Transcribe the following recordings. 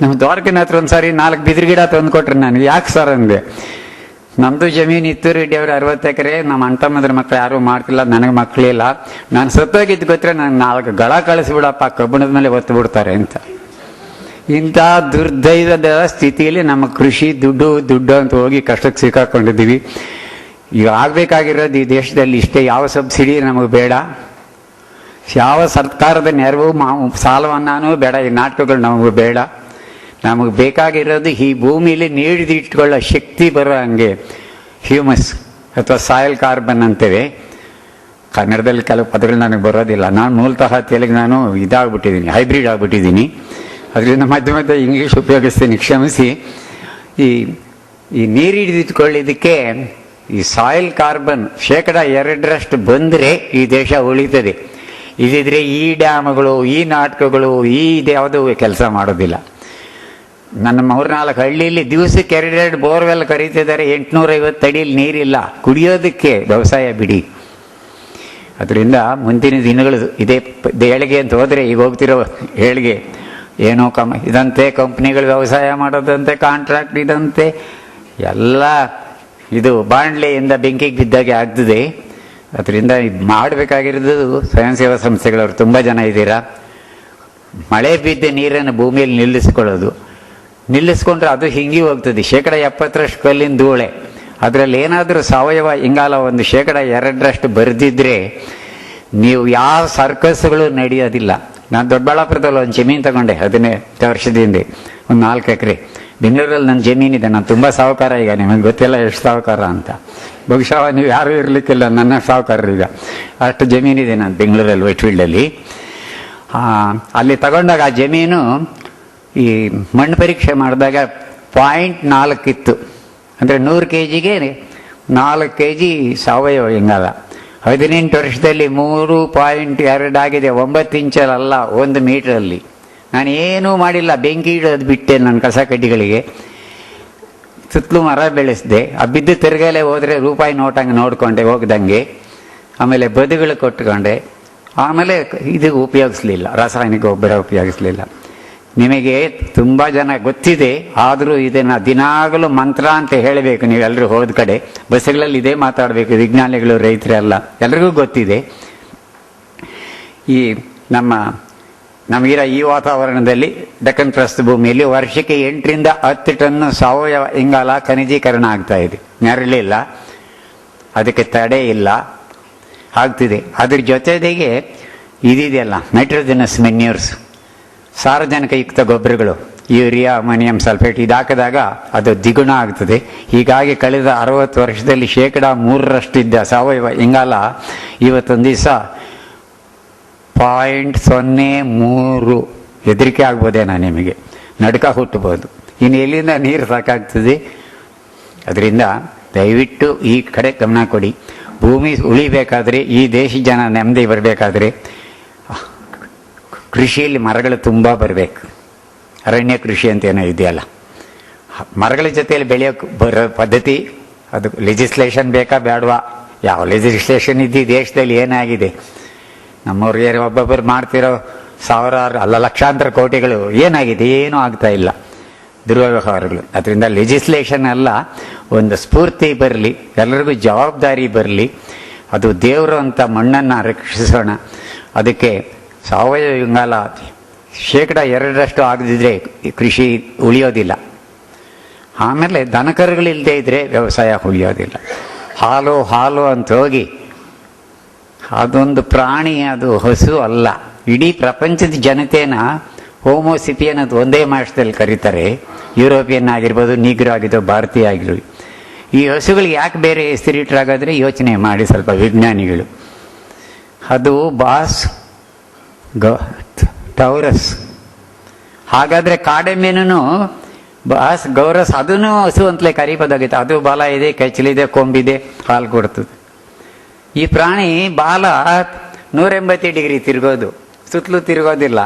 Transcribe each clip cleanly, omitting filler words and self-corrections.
ನಮ್ಮ ದ್ವಾರಕಿನ ಹತ್ರ ಒಂದ್ಸಾರಿ 4 ಬಿದಿರು ಗಿಡ ತಂದು ಕೊಟ್ರಿ ನನಗೆ. ಯಾಕೆ ಸರ್ ಅಂದೆ. ನಮ್ದು ಜಮೀನು ಇತ್ತು ರೆಡ್ಡಿ ಅವ್ರು 60 ಎಕರೆ, ನಮ್ಮ ಅಣ್ತಮ್ಮದ್ರ ಮಕ್ಳು ಯಾರು ಮಾಡ್ತಿಲ್ಲ, ನನಗೆ ಮಕ್ಕಳಿಲ್ಲ, ನಾನು ಸತ್ತೋಗಿದ್ದು ಗೊತ್ತರೆ ನಾನು 4 ಗಳ ಕಳಿಸ್ಬಿಡಪ್ಪ, ಕಬ್ಬಣದ ಮೇಲೆ ಒತ್ತು ಬಿಡ್ತಾರೆ ಅಂತ. ಇಂಥ ದುರ್ದೈವದ ಸ್ಥಿತಿಯಲ್ಲಿ ನಮ್ಮ ಕೃಷಿ ದುಡ್ಡು ಅಂತ ಹೋಗಿ ಕಷ್ಟಕ್ಕೆ ಸಿಕ್ಕಾಕೊಂಡಿದ್ದೀವಿ. ಈಗ ಆಗ್ಬೇಕಾಗಿರೋದು ಈ ದೇಶದಲ್ಲಿ ಇಷ್ಟೇ. ಯಾವ ಸಬ್ಸಿಡಿ ನಮಗೆ ಬೇಡ, ಯಾವ ಸರ್ಕಾರದ ನೆರವು ಸಾಲವನ್ನಾನೂ ಬೇಡ, ಈ ನಾಟಕಗಳು ನಮಗೆ ಬೇಡ. ನಮಗೆ ಬೇಕಾಗಿರೋದು ಈ ಭೂಮಿಯಲ್ಲಿ ನೀಡಿದಿಟ್ಕೊಳ್ಳೋ ಶಕ್ತಿ ಬರೋ ಹಂಗೆ ಹ್ಯೂಮಸ್ ಅಥವಾ ಸಾಯಿಲ್ ಕಾರ್ಬನ್ ಅಂತೇವೆ. ಕನ್ನಡದಲ್ಲಿ ಕೆಲವು ಪದಗಳು ನನಗೆ ಬರೋದಿಲ್ಲ. ನಾನು ಮೂಲತಃ ತೆಲುಗು, ನಾನು ಇದಾಗ್ಬಿಟ್ಟಿದ್ದೀನಿ, ಹೈಬ್ರಿಡ್ ಆಗ್ಬಿಟ್ಟಿದ್ದೀನಿ. ಅದರಿಂದ ಮಧ್ಯೆ ಇಂಗ್ಲೀಷ್ ಉಪಯೋಗಿಸ್ತೀನಿ, ಕ್ಷಮಿಸಿ. ಈ ನೀರು ಹಿಡಿದಿಟ್ಕೊಳ್ಳಿದ್ದಕ್ಕೆ ಈ ಸಾಯಿಲ್ ಕಾರ್ಬನ್ 2% ಬಂದರೆ ಈ ದೇಶ ಉಳಿತದೆ. ಇದಿದ್ರೆ ಈ ಡ್ಯಾಮ್ಗಳು, ಈ ನಾಟಕಗಳು, ಇದ್ಯಾವುದೂ ಕೆಲಸ ಮಾಡೋದಿಲ್ಲ. ನನ್ನ 3-4 ಹಳ್ಳಿಯಲ್ಲಿ ದಿವಸಕ್ಕೆ 2 ಬೋರ್ವೆಲ್ ಕರೀತಿದ್ದಾರೆ. 850 ಅಡಿಯಲ್ಲಿ ನೀರಿಲ್ಲ ಕುಡಿಯೋದಕ್ಕೆ. ವ್ಯವಸಾಯ ಬಿಡಿ. ಅದರಿಂದ ಮುಂದಿನ ದಿನಗಳು ಇದೇ ಏಳಿಗೆ ಅಂತ ಹೋದರೆ, ಈಗ ಹೋಗ್ತಿರೋ ಏಳಿಗೆ ಏನೋ ಇದಂತೆ, ಕಂಪ್ನಿಗಳು ವ್ಯವಸಾಯ ಮಾಡೋದಂತೆ, ಕಾಂಟ್ರಾಕ್ಟ್ ಇದಂತೆ, ಎಲ್ಲ ಇದು ಬಾಂಡ್ಲೆಯಿಂದ ಬೆಂಕಿಗೆ ಬಿದ್ದಾಗೆ ಆಗ್ತದೆ. ಅದರಿಂದ ಮಾಡಬೇಕಾಗಿರೋದು ಸ್ವಯಂ ಸೇವಾ ಸಂಸ್ಥೆಗಳವರು ತುಂಬ ಜನ ಇದ್ದೀರಾ. ಮಳೆ ಬಿದ್ದ ನೀರನ್ನು ಭೂಮಿಯಲ್ಲಿ ನಿಲ್ಲಿಸ್ಕೊಂಡ್ರೆ ಅದು ಹಿಂಗಿ ಹೋಗ್ತದೆ. 70% ಕಲ್ಲಿನ ಧೂಳೆ. ಅದರಲ್ಲಿ ಏನಾದರೂ ಸಾವಯವ ಇಂಗಾಲ ಒಂದು 2% ಬರೆದಿದ್ರೆ ನೀವು ಯಾವ ಸರ್ಕಸ್ಗಳು ನಡೆಯೋದಿಲ್ಲ. ನಾನು ದೊಡ್ಡಬಳ್ಳಾಪುರದಲ್ಲಿ ಒಂದು ಜಮೀನು ತಗೊಂಡೆ 18 ವರ್ಷದಿಂದ, ಒಂದು 4 ಎಕರೆ. ಬೆಂಗಳೂರಲ್ಲಿ ನನ್ನ ಜಮೀನಿದೆ. ನಾನು ತುಂಬ ಸಾಹುಕಾರ. ಈಗ ನಿಮಗೆ ಗೊತ್ತಿಲ್ಲ ಎಷ್ಟು ಸಾಹುಕಾರ ಅಂತ. ಬಹುಶಃ ನೀವು ಯಾರೂ ಇರಲಿಕ್ಕಿಲ್ಲ ನನ್ನ ಸಾಹುಕಾರರು. ಈಗ ಅಷ್ಟು ಜಮೀನಿದೆ ನಾನು ಬೆಂಗಳೂರಲ್ಲಿ, ವೈಟ್ಫೀಲ್ಡಲ್ಲಿ. ಅಲ್ಲಿ ತಗೊಂಡಾಗ ಆ ಜಮೀನು ಈ ಮಣ್ಣು ಪರೀಕ್ಷೆ ಮಾಡಿದಾಗ 0.4 ಇತ್ತು. ಅಂದರೆ 100 kgಗೆ 4 kg ಸಾವಯವ ಇಂಗಾಲ. 18 ವರ್ಷದಲ್ಲಿ 3.2 ಆಗಿದೆ. 9 ಇಂಚಲ್ಲ, 1 ಮೀಟ್ರಲ್ಲಿ. ನಾನು ಏನೂ ಮಾಡಿಲ್ಲ, ಬೆಂಕಿ ಇಡೋದು ಬಿಟ್ಟೆ ನನ್ನ ಕಸ ಕಡ್ಡಿಗಳಿಗೆ. ಸುತ್ತಲೂ ಮರ ಬೆಳೆಸಿದೆ. ಆ ಬಿದ್ದು ತಿರುಗಲೇ ಹೋದರೆ ರೂಪಾಯಿ ನೋಟಂಗೆ ನೋಡ್ಕೊಂಡೆ ಹೋಗ್ದಂಗೆ. ಆಮೇಲೆ ಬದುಗಳು ಕೊಟ್ಕೊಂಡೆ. ಆಮೇಲೆ ಇದು ಉಪಯೋಗಿಸ್ಲಿಲ್ಲ, ರಾಸಾಯನಿಕ ಗೊಬ್ಬರ ಉಪಯೋಗಿಸ್ಲಿಲ್ಲ. ನಿಮಗೆ ತುಂಬ ಜನ ಗೊತ್ತಿದೆ, ಆದರೂ ಇದನ್ನು ದಿನಾಗಲೂ ಮಂತ್ರ ಅಂತ ಹೇಳಬೇಕು. ನೀವೆಲ್ಲರೂ ಹೋದ ಕಡೆ ಬಸ್ಸುಗಳಲ್ಲಿ ಇದೇ ಮಾತಾಡಬೇಕು. ವಿಜ್ಞಾನಿಗಳು, ರೈತರೆಲ್ಲ ಎಲ್ರಿಗೂ ಗೊತ್ತಿದೆ. ಈ ನಮಗಿರೋ ಈ ವಾತಾವರಣದಲ್ಲಿ ದಕ್ಕನ್ ಪ್ರಸ್ಥ ಭೂಮಿಯಲ್ಲಿ ವರ್ಷಕ್ಕೆ 8ರಿಂದ 10 ಟನ್ ಸಾವಯವ ಇಂಗಾಲ ಖನಿಜೀಕರಣ ಆಗ್ತಾ ಇದೆ. ನೆರಳಿಲ್ಲ, ಅದಕ್ಕೆ ತಡೆ ಇಲ್ಲ, ಆಗ್ತಿದೆ. ಅದ್ರ ಜೊತೆಗೆ ಇದಿದೆಯಲ್ಲ, ನೈಟ್ರೋಜನಸ್ ಮೆನ್ಯೂರ್ಸ್, ಸಾರಜನಕಯುಕ್ತ ಗೊಬ್ಬರಗಳು, ಯೂರಿಯಾ, ಅಮೋನಿಯಂ ಸಲ್ಫೇಟ್, ಇದಾಕಿದಾಗ ಅದು ದ್ವಿಗುಣ ಆಗ್ತದೆ. ಹೀಗಾಗಿ ಕಳೆದ 60 ವರ್ಷದಲ್ಲಿ 3% ಇದ್ದ ಸಾವಯವ ಇಂಗಾಲ ಇವತ್ತೊಂದು ದಿವಸ 0.03. ಹೆದರಿಕೆ ಆಗ್ಬೋದೇನಾ ನಿಮಗೆ? ನಡುಕ ಹುಟ್ಟಬಹುದು. ಇನ್ನು ಎಲ್ಲಿಂದ ನೀರು ಸಾಕಾಗ್ತದೆ? ಅದರಿಂದ ದಯವಿಟ್ಟು ಈ ಕಡೆ ಗಮನ ಕೊಡಿ. ಭೂಮಿ ಉಳಿಬೇಕಾದ್ರೆ, ಈ ದೇಶ ಜನ ನೆಮ್ಮದಿ ಬರಬೇಕಾದ್ರೆ ಕೃಷಿಯಲ್ಲಿ ಮರಗಳು ತುಂಬ ಬರಬೇಕು. ಅರಣ್ಯ ಕೃಷಿ ಅಂತ ಏನೋ ಇದೆಯಲ್ಲ, ಮರಗಳ ಜೊತೆಯಲ್ಲಿ ಬೆಳೆಯೋಕ್ಕೆ ಬರೋ ಪದ್ಧತಿ, ಅದು ಲೆಜಿಸ್ಲೇಷನ್ ಬೇಕಾ ಬೇಡವಾ? ಯಾವ ಲೆಜಿಸ್ಲೇಷನ್ ಇದ್ದು ದೇಶದಲ್ಲಿ ಏನಾಗಿದೆ? ನಮ್ಮವ್ರಿಗೆ ಒಬ್ಬೊಬ್ಬರು ಮಾಡ್ತಿರೋ ಸಾವಿರಾರು ಅಲ್ಲ ಲಕ್ಷಾಂತರ ಕೋಟಿಗಳು ಏನಾಗಿದೆ? ಏನೂ ಆಗ್ತಾ ಇಲ್ಲ, ದುರ್ವ್ಯವಹಾರಗಳು. ಅದರಿಂದ ಲೆಜಿಸ್ಲೇಷನ್ ಅಲ್ಲ, ಒಂದು ಸ್ಫೂರ್ತಿ ಬರಲಿ, ಎಲ್ಲರಿಗೂ ಜವಾಬ್ದಾರಿ ಬರಲಿ. ಅದು ದೇವರು ಅಂತ ಮಣ್ಣನ್ನು ರಕ್ಷಿಸೋಣ. ಅದಕ್ಕೆ ಸಾವಯವ ಇಂಗಾಲ 2% ಆಗದಿದ್ರೆ ಕೃಷಿ ಉಳಿಯೋದಿಲ್ಲ. ಆಮೇಲೆ ದನಕರುಗಳಿಲ್ಲದೆ ಇದ್ದರೆ ವ್ಯವಸಾಯ ಉಳಿಯೋದಿಲ್ಲ. ಹಾಲು ಅಂತ ಹೋಗಿ, ಅದೊಂದು ಪ್ರಾಣಿ, ಅದು ಹಸು ಅಲ್ಲ. ಇಡೀ ಪ್ರಪಂಚದ ಜನತೆನ ಹೋಮೋಸಿಪಿಯನ್ ಅಂತ ಒಂದೇ ಮಾಸದಲ್ಲಿ ಕರೀತಾರೆ. ಯುರೋಪಿಯನ್ ಆಗಿರ್ಬೋದು, ನೀಗ್ರೋ ಆಗಿದ್ದು, ಭಾರತೀಯ ಆಗಿರ್ಬೋದು. ಈ ಹಸುಗಳಿಗೆ ಯಾಕೆ ಬೇರೆ ಹೆಸರಿಟ್ರಾಗಾದ್ರೆ ಯೋಚನೆ ಮಾಡಿ ಸ್ವಲ್ಪ ವಿಜ್ಞಾನಿಗಳು. ಅದು ಬಾಸ್ ಟೌರಸ್. ಹಾಗಾದರೆ ಕಾಡೆಮೀನು ಬಾಸ್ ಗೌರಸ್, ಅದನ್ನು ಹಸು ಅಂತಲೇ ಕರಿಬೋದಾಗಿತ್ತು. ಅದು ಬಾಲ ಇದೆ, ಕೆಚ್ಚಲಿದೆ, ಕೊಂಬಿದೆ, ಹಾಲು ಕೊಡ್ತದೆ. ಈ ಪ್ರಾಣಿ ಬಾಲ 180 ಡಿಗ್ರಿ ತಿರುಗೋದು, ಸುತ್ತಲೂ ತಿರುಗೋದಿಲ್ಲ.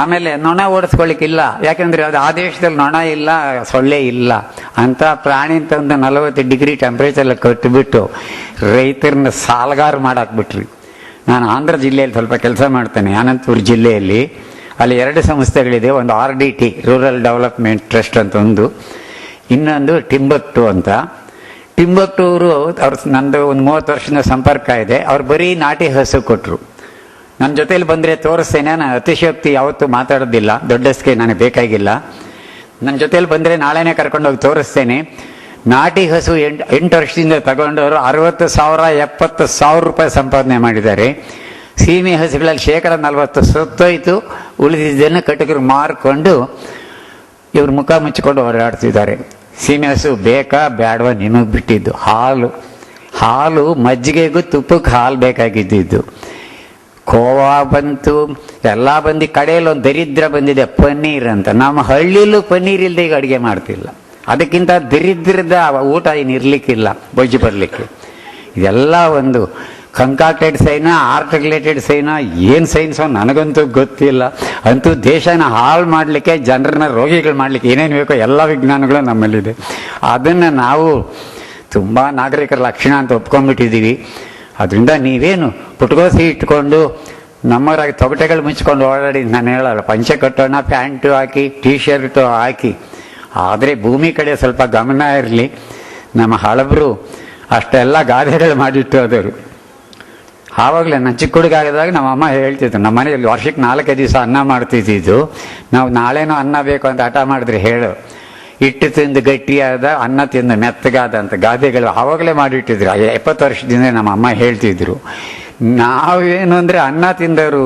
ಆಮೇಲೆ ನೊಣ ಓಡಿಸ್ಕೊಳ್ಳಿಕ್ಕಿಲ್ಲ, ಯಾಕಂದರೆ ಅದು ಆ ದೇಶದಲ್ಲಿ ನೊಣ ಇಲ್ಲ, ಸೊಳ್ಳೆ ಇಲ್ಲ. ಅಂಥ ಪ್ರಾಣಿ ತಂದು 40 ಡಿಗ್ರಿ ಟೆಂಪ್ರೇಚರ್ಲ್ಲಿ ಕಟ್ಟಿಬಿಟ್ಟು ರೈತರನ್ನ ಸಾಲಗಾರ ಮಾಡಾಕ್ಬಿಟ್ರಿ. ನಾನು ಆಂಧ್ರ ಜಿಲ್ಲೆಯಲ್ಲಿ ಸ್ವಲ್ಪ ಕೆಲಸ ಮಾಡ್ತೇನೆ, ಅನಂತಪುರ ಜಿಲ್ಲೆಯಲ್ಲಿ. ಅಲ್ಲಿ 2 ಸಂಸ್ಥೆಗಳಿದೆ. ಒಂದು RDT, ರೂರಲ್ ಡೆವಲಪ್ಮೆಂಟ್ ಟ್ರಸ್ಟ್ ಅಂತ ಒಂದು, ಇನ್ನೊಂದು ಟಿಂಬಕ್ಟು ಅಂತ. ಟಿಂಬಕ್ಟು ಅವರು ನಂದು ಒಂದು 30 ವರ್ಷದ ಸಂಪರ್ಕ ಇದೆ. ಅವ್ರು ಬರೀ ನಾಟಿ ಹಸು ಕೊಟ್ಟರು. ನನ್ನ ಜೊತೇಲಿ ಬಂದರೆ ತೋರಿಸ್ತೇನೆ. ನಾನು ಅತಿಶಯೋಕ್ತಿ ಯಾವತ್ತೂ ಮಾತಾಡೋದಿಲ್ಲ, ದೊಡ್ಡಸ್ಗೆ ನನಗೆ ಬೇಕಾಗಿಲ್ಲ. ನನ್ನ ಜೊತೇಲಿ ಬಂದರೆ ನಾಳೆನೇ ಕರ್ಕೊಂಡೋಗಿ ತೋರಿಸ್ತೇನೆ. ನಾಟಿ ಹಸು 8 ವರ್ಷದಿಂದ ತಗೊಂಡವರು 60,000 70,000 ರೂಪಾಯಿ ಸಂಪಾದನೆ ಮಾಡಿದ್ದಾರೆ. ಸೀಮೆ ಹಸುಗಳಲ್ಲಿ 40% ಸತ್ತೋಯ್ತು. ಉಳಿದಿದ್ದನ್ನು ಕಟಕರು ಮಾರ್ಕೊಂಡು ಇವ್ರು ಮುಖ ಮುಚ್ಚಿಕೊಂಡು ಓಡಾಡ್ತಿದ್ದಾರೆ. ಸೀಮೆ ಹಸು ಬೇಕಾ ಬೇಡವಾ ನಿಮಗೆ ಬಿಟ್ಟಿದ್ದು. ಹಾಲು ಮಜ್ಜಿಗೆಗೂ ತುಪ್ಪಕ್ಕೆ ಹಾಲು ಬೇಕಾಗಿದ್ದು. ಕೋವಾ ಬಂತು, ಎಲ್ಲ ಬಂದು ಕಡೆಯಲ್ಲಿ ಒಂದು ದರಿದ್ರ ಬಂದಿದೆ, ಪನ್ನೀರ್ ಅಂತ. ನಮ್ಮ ಹಳ್ಳಿಲೂ ಪನ್ನೀರ್ ಇಲ್ಲದೆ ಈಗ ಅಡುಗೆ ಮಾಡ್ತಿಲ್ಲ. ಅದಕ್ಕಿಂತ ದರಿದ್ರದ ಊಟ ಏನು ಇರ್ಲಿಕ್ಕಿಲ್ಲ, ಬೊಜ್ಜು ಬರಲಿಕ್ಕೆ. ಇದೆಲ್ಲ ಒಂದು ಕಂಕಾಕ್ಟೆಡ್ ಸೈನಾ, ಆರ್ಟಿಕ್ಯುಲೇಟೆಡ್ ಸೈನಾ, ಏನು ಸೈನ್ಸೋ ನನಗಂತೂ ಗೊತ್ತಿಲ್ಲ. ಅಂತೂ ದೇಶನ ಹಾಳು ಮಾಡಲಿಕ್ಕೆ, ಜನರನ್ನ ರೋಗಿಗಳು ಮಾಡಲಿಕ್ಕೆ ಏನೇನು ಬೇಕೋ ಎಲ್ಲ ವಿಜ್ಞಾನಗಳು ನಮ್ಮಲ್ಲಿದೆ. ಅದನ್ನು ನಾವು ತುಂಬ ನಾಗರಿಕರ ಲಕ್ಷಣ ಅಂತ ಒಪ್ಕೊಂಡ್ಬಿಟ್ಟಿದ್ದೀವಿ. ಅದರಿಂದ ನೀವೇನು ಪುಟ್ಗೋಸಿ ಇಟ್ಕೊಂಡು ನಮ್ಮರಾಗಿ ತೊಗಟೆಗಳು ಮುಚ್ಕೊಂಡು ಓಡಾಡಿ, ನಾನು ಹೇಳಲ್ಲ, ಪಂಚೆ ಕಟ್ಟೋಣ, ಪ್ಯಾಂಟು ಹಾಕಿ, ಟೀ ಶರ್ಟು ಹಾಕಿ. ಆದರೆ ಭೂಮಿ ಕಡೆ ಸ್ವಲ್ಪ ಗಮನ ಇರಲಿ. ನಮ್ಮ ಹಳಬರು ಅಷ್ಟೆಲ್ಲ ಗಾದೆಗಳು ಮಾಡಿಟ್ಟು ಹೋದರು. ಆವಾಗಲೇ ನಾನು ಚಿಕ್ಕ ಹುಡುಗ ಆಗಿದಾಗ ನಮ್ಮ ಅಮ್ಮ ಹೇಳ್ತಿದ್ರು, ನಮ್ಮ ಮನೆಯಲ್ಲಿ ವರ್ಷಕ್ಕೆ 4 ದಿವಸ ಅನ್ನ ಮಾಡ್ತಿದ್ದು. ನಾವು ನಾಳೆನೂ ಅನ್ನ ಬೇಕು ಅಂತ ಹಠ ಮಾಡಿದ್ರೆ ಹೇಳು, ಹಿಟ್ಟು ತಿಂದು ಗಟ್ಟಿಯಾದ, ಅನ್ನ ತಿಂದು ಮೆತ್ತಗಾದ ಅಂತ ಗಾದೆಗಳು ಆವಾಗಲೇ ಮಾಡಿಟ್ಟಿದ್ರು. 70 ವರ್ಷದಿಂದ ನಮ್ಮ ಅಮ್ಮ ಹೇಳ್ತಿದ್ರು. ನಾವೇನು ಅಂದರೆ ಅನ್ನ ತಿಂದವರು,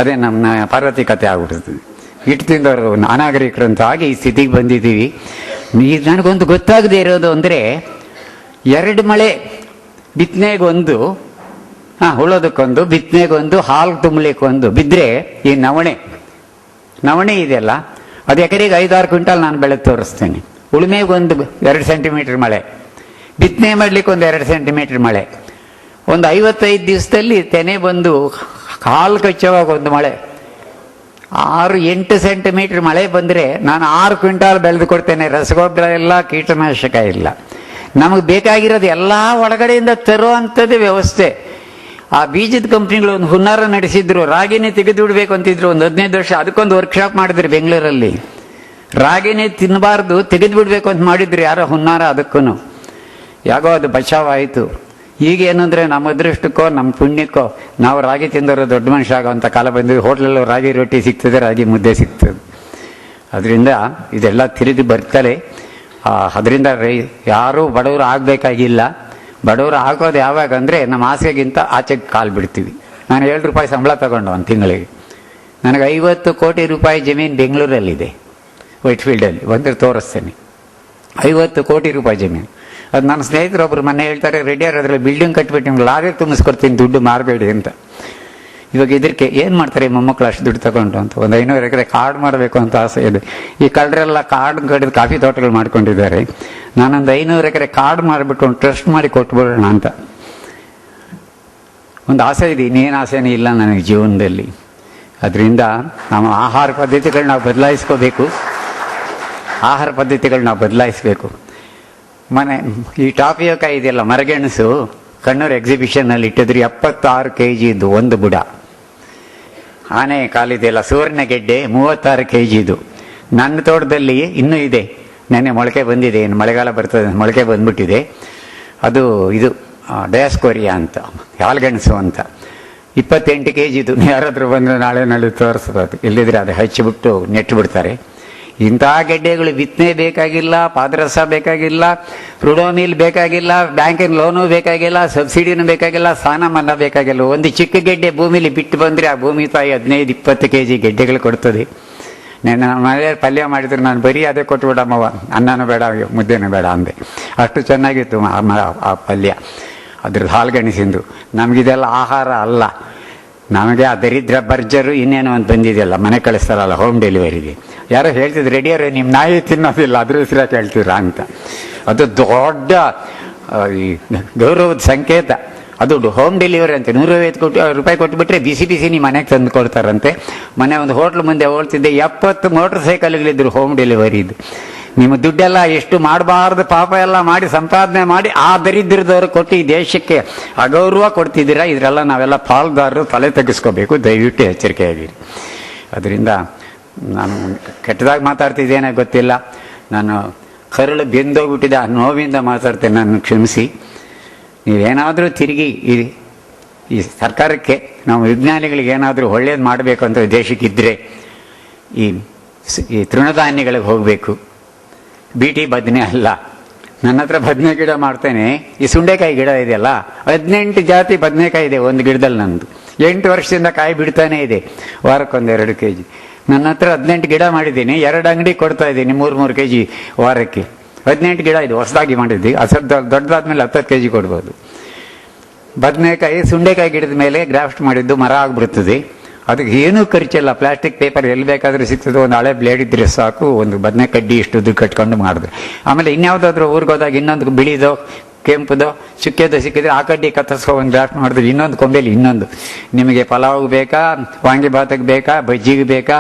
ಅದೇ ನಮ್ಮ ಪಾರ್ವತಿ ಕತೆ ಆಗ್ಬಿಡ್ತದೆ. ಹಿಟ್ಟು ತಿಂದವರು ಅನಾಗರಿಕರು ಅಂತ ಆಗಿ ಈ ಸ್ಥಿತಿಗೆ ಬಂದಿದ್ದೀವಿ. ನನಗೊಂದು ಗೊತ್ತಾಗದೇ ಇರೋದು ಅಂದರೆ, 2 ಮಳೆ, ಬಿತ್ತನೆಗೊಂದು, ಉಳೋದಕ್ಕೊಂದು, ಬಿತ್ತನೆಗೊಂದು, ಹಾಲು ತುಂಬಲಿಕ್ಕೊಂದು ಬಿದ್ದರೆ ಈ ನವಣೆ ಇದೆಯಲ್ಲ, ಅದು ಎಕರೆಗೆ 5-6 ಕ್ವಿಂಟಲ್ ನಾನು ಬೆಳೆದು ತೋರಿಸ್ತೇನೆ. ಉಳುಮೆಗೊಂದು 2 ಸೆಂಟಿಮೀಟರ್ ಮಳೆ, ಬಿತ್ತನೆ ಮಾಡಲಿಕ್ಕೆ ಒಂದು 2 ಸೆಂಟಿಮೀಟರ್ ಮಳೆ, ಒಂದು 55 ದಿವಸದಲ್ಲಿ ತೆನೆ ಬಂದು ಕಾಲು ಕಚ್ಚೋವಾಗ ಒಂದು ಮಳೆ, 6-8 ಸೆಂಟಿಮೀಟರ್ ಮಳೆ ಬಂದರೆ ನಾನು 6 ಕ್ವಿಂಟಾಲ್ ಬೆಳೆದು ಕೊಡ್ತೇನೆ. ರಸಗೊಬ್ಬರ ಇಲ್ಲ, ಕೀಟನಾಶಕ ಇಲ್ಲ. ನಮಗೆ ಬೇಕಾಗಿರೋದು ಎಲ್ಲ ಒಳಗಡೆಯಿಂದ ತರುವಂಥದ್ದು ವ್ಯವಸ್ಥೆ. ಆ ಬೀಜದ ಕಂಪ್ನಿಗಳು ಒಂದು ಹುನ್ನಾರ ನಡೆಸಿದ್ರು. ರಾಗಿನೇ ತೆಗೆದು ಬಿಡ್ಬೇಕು ಅಂತಿದ್ರು ಒಂದು 15 ವರ್ಷ. ಅದಕ್ಕೊಂದು ವರ್ಕ್ಶಾಪ್ ಮಾಡಿದ್ರು ಬೆಂಗಳೂರಲ್ಲಿ. ರಾಗಿನೇ ತಿನ್ನಬಾರ್ದು, ತೆಗೆದು ಬಿಡ್ಬೇಕು ಅಂತ ಮಾಡಿದ್ರು ಯಾರೋ ಹುನ್ನಾರ. ಅದಕ್ಕೂ ಯಾಗೋ ಅದು ಬಚಾವಾಯಿತು. ಈಗ ಏನಂದರೆ ನಮ್ಮ ಅದೃಷ್ಟಕ್ಕೋ ನಮ್ಮ ಪುಣ್ಯಕ್ಕೋ ನಾವು ರಾಗಿ ತಿಂದವರು ದೊಡ್ಡ ಮನುಷ್ಯ ಆಗೋವಂಥ ಕಾಲ ಬಂದಿದೆ. ಹೋಟ್ಲಲ್ಲೂ ರಾಗಿ ರೊಟ್ಟಿ ಸಿಗ್ತದೆ, ರಾಗಿ ಮುದ್ದೆ ಸಿಗ್ತದೆ. ಅದರಿಂದ ಇದೆಲ್ಲ ತಿರುಗಿ ಬರ್ತಾರೆ. ಅದರಿಂದ ಯಾರೂ ಬಡವರು ಆಗಬೇಕಾಗಿಲ್ಲ. ಬಡವರು ಆಗೋದು ಯಾವಾಗ ಅಂದರೆ ನಮ್ಮ ಆಸೆಗಿಂತ ಆಚೆಗೆ ಕಾಲು ಬಿಡ್ತೀವಿ. ನಾನು 7 ರೂಪಾಯಿ ಸಂಬಳ ತಗೊಂಡು ಒಂದು ತಿಂಗಳಿಗೆ. ನನಗೆ 50 ಕೋಟಿ ರೂಪಾಯಿ ಜಮೀನು ಬೆಂಗಳೂರಲ್ಲಿದೆ, ವೈಟ್ಫೀಲ್ಡಲ್ಲಿ. ಬಂದರೆ ತೋರಿಸ್ತೇನೆ. 50 ಕೋಟಿ ರೂಪಾಯಿ ಜಮೀನು. ಅದು ನನ್ನ ಸ್ನೇಹಿತರೊಬ್ಬರು ಮೊನ್ನೆ ಹೇಳ್ತಾರೆ, ರೆಡಿಯಾರ್ ಅದರಲ್ಲಿ ಬಿಲ್ಡಿಂಗ್ ಕಟ್ಬಿಟ್ಟು ನಿಮ್ಗೆ ಲಾರಿ ತುಂಬಿಸ್ಕೊಡ್ತೀನಿ, ದುಡ್ಡು ಮಾರಬೇಡಿ ಅಂತ. ಇವಾಗ ಇದಕ್ಕೆ ಏನು ಮಾಡ್ತಾರೆ ಮೊಮ್ಮಕ್ಕಳು ಅಷ್ಟು ದುಡ್ಡು ತಗೊಂಡು ಅಂತ. ಒಂದು 500 ಎಕರೆ ಕಾಡು ಮಾಡಬೇಕು ಅಂತ ಆಸೆ ಇದೆ. ಈ ಕಳ್ಳರೆಲ್ಲ ಕಾಡು ಕಡಿದು ಕಾಫಿ ತೋಟಗಳು ಮಾಡ್ಕೊಂಡಿದ್ದಾರೆ. ನಾನೊಂದು 500 ಎಕರೆ ಕಾಡು ಮಾಡಿಬಿಟ್ಟು ಒಂದು ಟ್ರಸ್ಟ್ ಮಾಡಿ ಕೊಟ್ಬಿಡೋಣ ಅಂತ ಒಂದು ಆಸೆ ಇದೆ. ಇನ್ನೇನು ಆಸೆನೇ ಇಲ್ಲ ನನಗೆ ಜೀವನದಲ್ಲಿ. ಅದರಿಂದ ನಮ್ಮ ಆಹಾರ ಪದ್ಧತಿಗಳು ನಾವು ಬದಲಾಯಿಸಬೇಕು. ಈ ಟಾಪಿಯೋಕಾಯಿ ಇದೆಯಲ್ಲ, ಮರಗೆಣಸು, ಕಣ್ಣೂರು ಎಕ್ಸಿಬಿಷನ್ನಲ್ಲಿ ಇಟ್ಟಿದ್ರು. 76 kg ಇದು ಒಂದು ಬುಡ. ಆನೆ ಕಾಲಿದೆಯಲ್ಲ, ಸುವರ್ಣಗೆಡ್ಡೆ 36 kg ಇದು. ನನ್ನ ತೋಟದಲ್ಲಿ ಇನ್ನೂ ಇದೆ, ನೆನ್ನೆ ಮೊಳಕೆ ಬಂದಿದೆ. ಇನ್ನು ಮಳೆಗಾಲ ಬರ್ತದೆ, ಮೊಳಕೆ ಬಂದ್ಬಿಟ್ಟಿದೆ. ಅದು ಇದು ಡಯಾಸ್ಕೋರಿಯಾ ಅಂತ, ಹಾಲ್ಗೆಣಸು ಅಂತ. 28 kg ಇದು. ಯಾರಾದರೂ ಬಂದರೆ ನಾಳೆ ತೋರಿಸ್ಬೋದು. ಇಲ್ಲಿದ್ರೆ ಅದು ಹಚ್ಚಿಬಿಟ್ಟು ನೆಟ್ಟುಬಿಡ್ತಾರೆ. ಇಂಥ ಗೆಡ್ಡೆಗಳು ಬಿತ್ತನೆ ಬೇಕಾಗಿಲ್ಲ, ಪಾದರಸ ಬೇಕಾಗಿಲ್ಲ, ಫ್ರೂಡೋಮಿಲ್ ಬೇಕಾಗಿಲ್ಲ, ಬ್ಯಾಂಕಿನ ಲೋನು ಬೇಕಾಗಿಲ್ಲ, ಸಬ್ಸಿಡಿನೂ ಬೇಕಾಗಿಲ್ಲ, ಸಾಲ ಮನ್ನಾ ಬೇಕಾಗಿಲ್ಲ. ಒಂದು ಚಿಕ್ಕ ಗೆಡ್ಡೆ ಭೂಮಿಲಿ ಬಿಟ್ಟು ಬಂದರೆ ಆ ಭೂಮಿ ತಾಯಿ 15-20 kg ಗೆಡ್ಡೆಗಳು ಕೊಡ್ತದೆ. ನನ್ನ ಮನೆಯಲ್ಲಿ ಪಲ್ಯ ಮಾಡಿದ್ರು, ನಾನು ಬರೀ ಅದೇ ಕೊಟ್ಬಿಡಮ್ಮವ, ಅನ್ನನೂ ಬೇಡ ಮುದ್ದೆನೂ ಬೇಡ ಅಂದೆ. ಅಷ್ಟು ಚೆನ್ನಾಗಿತ್ತು ಆ ಪಲ್ಯ. ಅದ್ರದ್ದು ಹಾಲ್ಗೆಣಸಿಂದು. ನಮಗಿದೆಲ್ಲ ಆಹಾರ ಅಲ್ಲ. ನಮಗೆ ಆ ದರಿದ್ರ ಬರ್ಜರು ಇನ್ನೇನೋ ಒಂದು ಬಂದಿದೆಯಲ್ಲ, ಮನೆ ಕಳಿಸ್ತಾರಲ್ಲ ಹೋಮ್ ಡೆಲಿವರಿಗೆ. ಯಾರೋ ಹೇಳ್ತಿದ್ರು, ರೆಡಿಯವ್ರೆ ನಿಮ್ಮ ನಾಯಿ ತಿನ್ನೋದಿಲ್ಲ, ಅದ್ರ ಹೆಸರಾಗಿ ಹೇಳ್ತೀರಾ ಅಂತ. ಅದು ದೊಡ್ಡ ಗೌರವದ ಸಂಕೇತ. ಅದು ಹೋಮ್ ಡೆಲಿವರಿ ಅಂತೆ. 150 ರೂಪಾಯಿ ಕೊಟ್ಟುಬಿಟ್ರೆ ಬಿಸಿ ನಿಮ್ಮ ಮನೆಗೆ ತಂದು ಕೊಡ್ತಾರಂತೆ. ಮನೆ ಒಂದು ಹೋಟ್ಲ್ ಮುಂದೆ ಹೋಗ್ತಿದ್ದೆ, 70 ಮೋಟರ್ ಸೈಕಲ್ಗಳಿದ್ರು ಹೋಮ್ ಡೆಲಿವರಿದು. ನಿಮ್ಮ ದುಡ್ಡೆಲ್ಲ ಎಷ್ಟು ಮಾಡಬಾರ್ದು ಪಾಪ ಎಲ್ಲ ಮಾಡಿ ಸಂಪಾದನೆ ಮಾಡಿ ಆ ದರಿದ್ರದವರು ಕೊಟ್ಟು ಈ ದೇಶಕ್ಕೆ ಅಗೌರವ ಕೊಡ್ತಿದ್ದೀರಾ. ಇದರೆಲ್ಲ ನಾವೆಲ್ಲ ಪಾಲ್ದಾರರು ತಲೆ ತೆಗೆಸ್ಕೋಬೇಕು. ದಯವಿಟ್ಟು ಎಚ್ಚರಿಕೆಯಾಗಿರಿ. ಅದರಿಂದ ನಾನು ಕೆಟ್ಟದಾಗಿ ಮಾತಾಡ್ತಿದ್ದೇನೆ ಗೊತ್ತಿಲ್ಲ, ನಾನು ಕರಳು ಬೆಂದೋಗ್ಬಿಟ್ಟಿದೆ ಆ ನೋವಿಂದ ಮಾತಾಡ್ತೇನೆ, ನಾನು ಕ್ಷಮಿಸಿ. ನೀವೇನಾದರೂ ತಿರುಗಿ ಈ ಸರ್ಕಾರಕ್ಕೆ, ನಾವು ವಿಜ್ಞಾನಿಗಳಿಗೆ ಏನಾದರೂ ಒಳ್ಳೇದು ಮಾಡಬೇಕು ಅಂತ ದೇಶಕ್ಕಿದ್ದರೆ ಈ ತೃಣಧಾನ್ಯಗಳಿಗೆ ಹೋಗಬೇಕು, ಬೀಟಿ ಬದನೆ ಅಲ್ಲ. ನನ್ನ ಹತ್ರ ಬದನೆ ಗಿಡ ಮಾಡ್ತೇನೆ, ಈ ಸುಂಡೆಕಾಯಿ ಗಿಡ ಇದೆಯಲ್ಲ, 18 ಜಾತಿ ಬದನೆಕಾಯಿ ಇದೆ ಒಂದು ಗಿಡದಲ್ಲಿ. ನಂದು 8 ವರ್ಷದಿಂದ ಕಾಯಿ ಬಿಡ್ತಾನೆ ಇದೆ, ವಾರಕ್ಕೊಂದು 2 kg. ನನ್ನ ಹತ್ರ 18 ಗಿಡ ಮಾಡಿದ್ದೀನಿ, 2 ಅಂಗಡಿ ಕೊಡ್ತಾ ಇದ್ದೀನಿ 3 kg ವಾರಕ್ಕೆ. 18 ಗಿಡ ಇದೆ, ಹೊಸದಾಗಿ ಮಾಡಿದ್ವಿ. ಸ್ವಲ್ಪ ದೊಡ್ಡದಾದ್ಮೇಲೆ 10 kg ಕೊಡ್ಬೋದು. ಬದನೆಕಾಯಿ ಸುಂಡೆಕಾಯಿ ಗಿಡದ ಮೇಲೆ ಗ್ರಾಫ್ಟ್ ಮಾಡಿದ್ದು ಮರ ಆಗಿಬಿಡ್ತದೆ. ಅದಕ್ಕೆ ಏನೂ ಖರ್ಚಿಲ್ಲ, ಪ್ಲಾಸ್ಟಿಕ್ ಪೇಪರ್ ಎಲ್ಲಿ ಬೇಕಾದರೂ ಸಿಗ್ತದೆ, ಒಂದು ಹಳೆ ಬ್ಲೇಡ್ ಇದ್ರೆ ಸಾಕು, ಒಂದು ಬದನೆ ಕಡ್ಡಿ ಇಷ್ಟು ಕಟ್ಕೊಂಡು ಮಾಡಿದ್ರೆ. ಆಮೇಲೆ ಇನ್ಯಾವುದಾದ್ರೂ ಊರಿಗೋದಾಗ ಇನ್ನೊಂದು ಬಿಳಿದೋ ಕೆಂಪುದೋ ಚುಕ್ಕೆದೋ ಸಿಕ್ಕಿದ್ರೆ ಆ ಕಡ್ಡಿ ಕತ್ತರಿಸ್ಕೊ ಒಂದು ಗ್ರಾಫ್ಟ್ ಮಾಡಿದ್ರೆ ಇನ್ನೊಂದು ಕೊಂಬೆಲಿ ಇನ್ನೊಂದು. ನಿಮಗೆ ಪಲಾವ್ಗೆ ಬೇಕಾ, ವಾಂಗಿಭಾತಿಗೆ ಬೇಕಾ, ಬಜ್ಜಿಗೆ ಬೇಕಾ,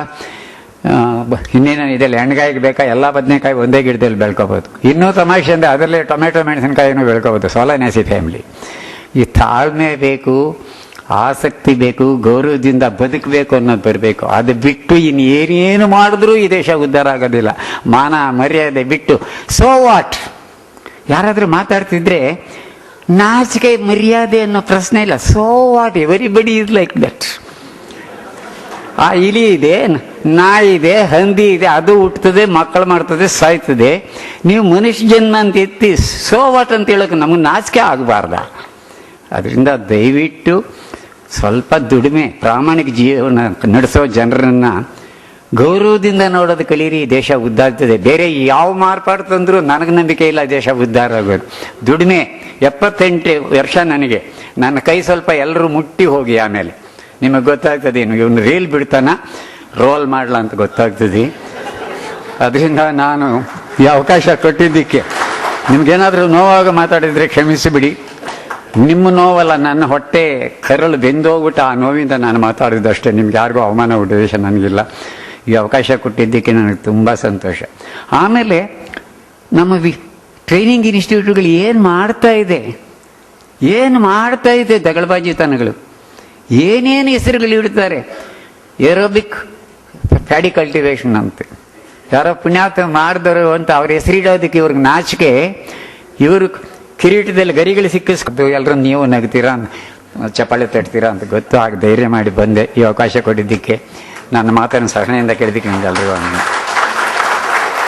ಇನ್ನೇನು ಇದೆಲ್ಲ ಎಣ್ಣೆಗಾಯಿಗೆ ಬೇಕಾ, ಎಲ್ಲ ಬದನೆಕಾಯಿ ಒಂದೇ ಗಿಡದಲ್ಲಿ ಬೆಳ್ಕೋಬೋದು. ಇನ್ನೂ ತಮಾಷೆ ಅಂದರೆ ಅದರಲ್ಲೇ ಟೊಮೆಟೊ ಮೆಣಸಿನಕಾಯಿನೂ ಬೆಳ್ಕೋಬೋದು. ಸೋಲನೇಸಿ ಫ್ಯಾಮಿಲಿ. ಈ ತಾಳ್ಮೆ ಬೇಕು, ಆಸಕ್ತಿ ಬೇಕು, ಗೌರವದಿಂದ ಬದುಕಬೇಕು ಅನ್ನೋದು ಬರಬೇಕು. ಅದು ಬಿಟ್ಟು ಇನ್ನೇನೇನು ಮಾಡಿದ್ರೂ ಈ ದೇಶ ಉದ್ಧಾರ ಆಗೋದಿಲ್ಲ. ಮಾನ ಮರ್ಯಾದೆ ಬಿಟ್ಟು ಸೋ ವಾಟ್, ಯಾರಾದರೂ ಮಾತಾಡ್ತಿದ್ರೆ ನಾಚಿಕೆ ಮರ್ಯಾದೆ ಅನ್ನೋ ಪ್ರಶ್ನೆ ಇಲ್ಲ. So what, everybody is like that. ಆ ಇಲಿ ಇದೆ, ನಾಯಿ ಇದೆ, ಹಂದಿ ಇದೆ, ಅದು ಹುಟ್ಟುತ್ತದೆ, ಮಕ್ಕಳು ಮಾಡ್ತದೆ, ಸಾಯ್ತದೆ. ನೀವು ಮನುಷ್ಯ ಜನ್ಮ ಅಂತ ಎತ್ತಿ ಸೋ ವಾಟ್ ಅಂತ ಹೇಳೋಕೆ ನಮಗೆ ನಾಚಿಕೆ ಆಗಬಾರ್ದ? ಅದರಿಂದ ದಯವಿಟ್ಟು ಸ್ವಲ್ಪ ದುಡಿಮೆ, ಪ್ರಾಮಾಣಿಕ ಜೀವನ ನಡೆಸೋ ಜನರನ್ನು ಗೌರವದಿಂದ ನೋಡೋದು ಕಲೀರಿ. ದೇಶ ಉದ್ದಾಗ್ತದೆ. ಬೇರೆ ಯಾವ ಮಾರ್ಪಾಡು ತಂದರೂ ನನಗೆ ನಂಬಿಕೆ ಇಲ್ಲ ದೇಶ ಉದ್ಧಾರ ಆಗೋದು. ದುಡಿಮೆ. 78 ವರ್ಷ ನನಗೆ. ನನ್ನ ಕೈ ಸ್ವಲ್ಪ ಎಲ್ಲರೂ ಮುಟ್ಟಿ ಹೋಗಿ, ಆಮೇಲೆ ನಿಮಗೆ ಗೊತ್ತಾಗ್ತದೆ ಇವನು ರೀಲ್ ಬಿಡ್ತಾನ ರೋಲ್ ಮಾಡಲ ಅಂತ ಗೊತ್ತಾಗ್ತದೆ. ಅದರಿಂದ ನಾನು ಈ ಅವಕಾಶ ಕೊಟ್ಟಿದ್ದಕ್ಕೆ ನಿಮ್ಗೇನಾದರೂ ನೋವಾಗ ಮಾತಾಡಿದರೆ ಕ್ಷಮಿಸಿಬಿಡಿ. ನಿಮ್ಮ ನೋವಲ್ಲ, ನನ್ನ ಹೊಟ್ಟೆ ಕರಳು ಬೆಂದೋಗ್ಬಿಟ್ಟು ಆ ನೋವಿಂದ ನಾನು ಮಾತಾಡಿದ್ದಷ್ಟೇ. ನಿಮ್ಗೆ ಯಾರಿಗೂ ಅವಮಾನ ಉದ್ದೇಶ ನನಗಿಲ್ಲ. ಈ ಅವಕಾಶ ಕೊಟ್ಟಿದ್ದಕ್ಕೆ ನನಗೆ ತುಂಬ ಸಂತೋಷ. ಆಮೇಲೆ ನಮ್ಮ ಟ್ರೈನಿಂಗ್ ಇನ್ಸ್ಟಿಟ್ಯೂಟ್ಗಳು ಏನು ಮಾಡ್ತಾ ಇದೆ ದಗಳಬಾಜಿತನಗಳು. ಏನೇನು ಹೆಸರುಗಳು ಇಡ್ತಾರೆ. ಏರೋಬಿಕ್ ಪ್ಯಾಡಿ ಕಲ್ಟಿವೇಶನ್ ಅಂತ ಯಾರೋ ಪುಣ್ಯಾತ್ಮ ಮಾಡಿದರು ಅಂತ ಅವ್ರ ಹೆಸರಿಡೋದಕ್ಕೆ ಇವ್ರಿಗೆ ನಾಚಿಕೆ. ಇವರು ಕಿರೀಟದಲ್ಲಿ ಗರಿಗಳು ಸಿಕ್ಕಿಸ್ಕೊಂಡು ಎಲ್ಲರೂ ನೀವು ನಗ್ತೀರಾ, ಚಪ್ಪಾಳೆ ತಟ್ತೀರಾ ಅಂತ ಗೊತ್ತು. ಆಗ ಧೈರ್ಯ ಮಾಡಿ ಬಂದೆ. ಈ ಅವಕಾಶ ಕೊಟ್ಟಿದ್ದಕ್ಕೆ, ನನ್ನ ಮಾತನ್ನು ಸಹನೆಯಿಂದ ಕೇಳಿದ್ದಕ್ಕೆ ನಿಮ್ಗೆಲ್ಲರಿಗೂ